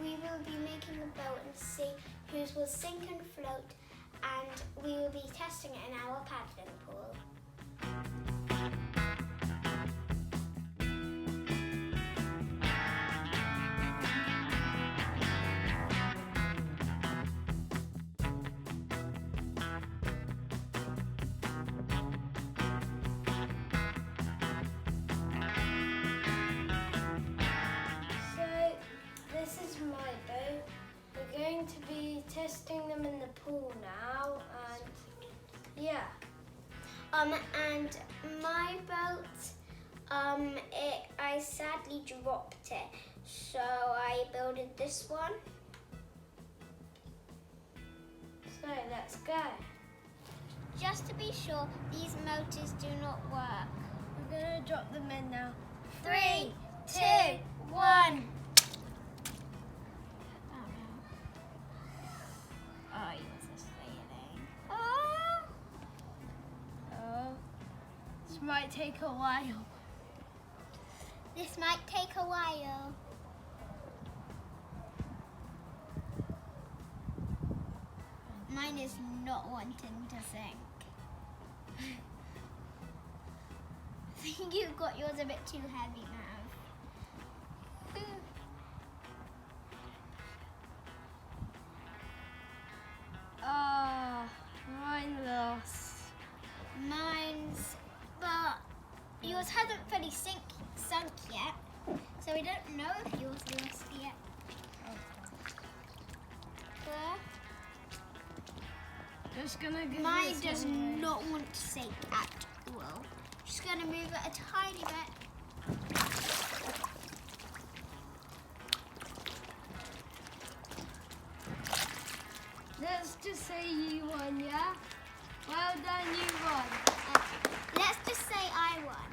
we will be making a boat and see whose will sink and float, and we will be testing it in our paddling pool. This is my boat. We're going to be testing them in the pool now, and yeah. And my boat, I sadly dropped it, so I built this one. So let's go. Just to be sure, these motors do not work. We're gonna drop them in now. 3, 2, 1. This might take a while. This might take a while. Mine is not wanting to sink. I think you've got yours a bit too heavy now. Mine lost. Mine's, but yours hasn't fully sunk yet, so we don't know if yours lost yet. Just gonna give mine does not want to sink at all. Just gonna move it a tiny bit. Let's just say you won, yeah? Well done, you won. Let's just say I won.